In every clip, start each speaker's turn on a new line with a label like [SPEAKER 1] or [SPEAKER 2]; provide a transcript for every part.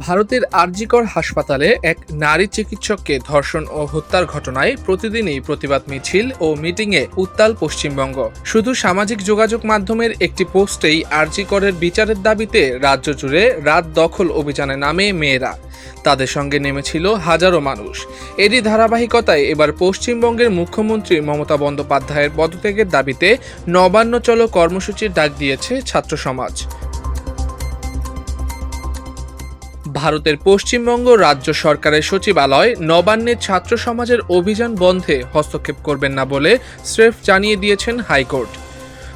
[SPEAKER 1] ভারতের আরজিকর হাসপাতালে এক নারী চিকিৎসককে ধর্ষণ ও হত্যার ঘটনায় প্রতিদিনই প্রতিবাদ মিছিল ও মিটিংয়ে উত্তাল পশ্চিমবঙ্গ। শুধু সামাজিক যোগাযোগ মাধ্যমের একটি পোস্টেই আরজিকরের বিচারের দাবিতে রাজ্য জুড়ে রাত দখল অভিযানে নামে মেয়েরা। তাদের সঙ্গে নেমেছিল হাজারো মানুষ। এরই ধারাবাহিকতায় এবার পশ্চিমবঙ্গের মুখ্যমন্ত্রী মমতা বন্দ্যোপাধ্যায়ের পদত্যাগের দাবিতে নবান্ন চলো কর্মসূচির ডাক দিয়েছে ছাত্র সমাজ। ভারতের পশ্চিমবঙ্গ রাজ্য সরকারের সচিবালয় নবান্নের ছাত্র সমাজের অভিযান বন্ধে হস্তক্ষেপ করবেন না বলে স্রেফ জানিয়ে দিয়েছেন হাইকোর্ট।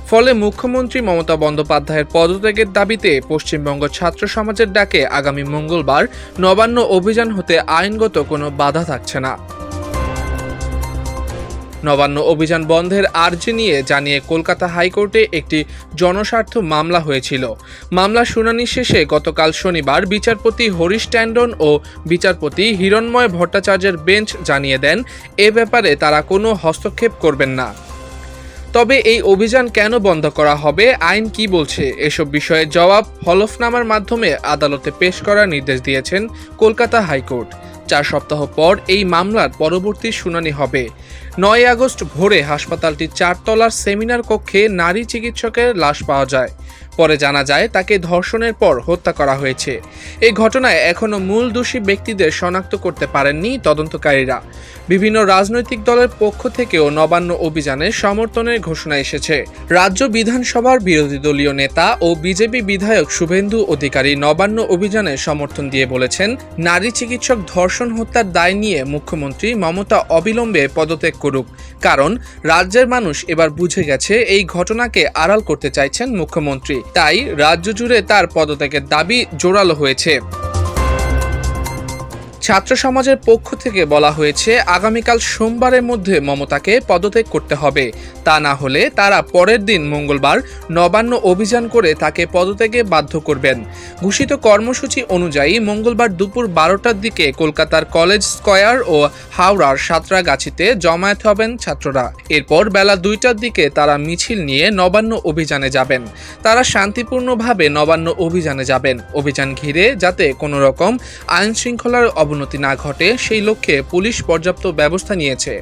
[SPEAKER 1] ফলে মুখ্যমন্ত্রী মমতা বন্দ্যোপাধ্যায়ের পদত্যাগের দাবিতে পশ্চিমবঙ্গ ছাত্র সমাজের ডাকে আগামী মঙ্গলবার নবান্ন অভিযান হতে আইনগত কোনো বাধা থাকছে না। নবান্ন অভিযান বন্ধের আর্জি নিয়ে জানিয়ে কলকাতা হাইকোর্টে একটি জনস্বার্থ মামলা হয়েছিল। মামলার শুনানি শেষে গতকাল শনিবার বিচারপতি হরিশ ট্যান্ডন ও বিচারপতি হিরণময় ভট্টাচার্যের বেঞ্চ জানিয়ে দেন এ ব্যাপারে তারা কোনো হস্তক্ষেপ করবেন না। তবে এই অভিযান কেন বন্ধ করা হবে, আইন কি বলছে, এসব বিষয়ে জবাব হলফনামার মাধ্যমে আদালতে পেশ করার নির্দেশ দিয়েছেন কলকাতা হাইকোর্ট। 4 সপ্তাহ পর এই মামলার পরবর্তী শুনানি হবে। 9 আগস্ট ভোরে হাসপাতালটির 4 তলার সেমিনার কক্ষে নারী চিকিৎসকের লাশ পাওয়া যায়। পরে জানা যায় তাকে ধর্ষণের পর হত্যা করা হয়েছে। এই ঘটনায় এখনও মূল দোষী ব্যক্তিদের শনাক্ত করতে পারেননি তদন্তকারীরা। বিভিন্ন রাজনৈতিক দলের পক্ষ থেকেও নবান্ন অভিযানের সমর্থনের ঘোষণা এসেছে। রাজ্য বিধানসভার বিরোধী দলীয় নেতা ও বিজেপি বিধায়ক শুভেন্দু অধিকারী নবান্ন অভিযানের সমর্থন দিয়ে বলেছেন, নারী চিকিৎসক ধর্ষণ হত্যার দায় নিয়ে মুখ্যমন্ত্রী মমতা অবিলম্বে পদত্যাগ করুক, কারণ রাজ্যের মানুষ এবার বুঝে গেছে এই ঘটনাকে আড়াল করতে চাইছেন মুখ্যমন্ত্রী। তাই রাজ্য জুড়ে তার পদত্যাগের দাবি জোরালো হয়েছে। ছাত্র সমাজের পক্ষ থেকে বলা হয়েছে, আগামীকাল সোমবারের মধ্যে মমতাকে পদত্যাগ করতে হবে। তা না হলে তারা পরের দিন মঙ্গলবার নবান্ন অভিযান করে তাকে পদত্যাগে বাধ্য করবেন। ঘোষিত কর্মসূচি অনুযায়ী মঙ্গলবার দুপুর 12টার দিকে কলকাতার কলেজ স্কয়ার ও হাওড়ার সাঁতরাগাছিতে জমায়েত হবেন ছাত্ররা। এরপর বেলা 2টার দিকে তারা মিছিল নিয়ে নবান্ন অভিযানে যাবেন। তারা শান্তিপূর্ণভাবে নবান্ন অভিযানে যাবেন। অভিযান ঘিরে যাতে কোনো রকম আইন শৃঙ্খলার অবনতি না ঘটে সেই লক্ষ্যে পুলিশ পর্যাপ্ত ব্যবস্থা নিয়েছে।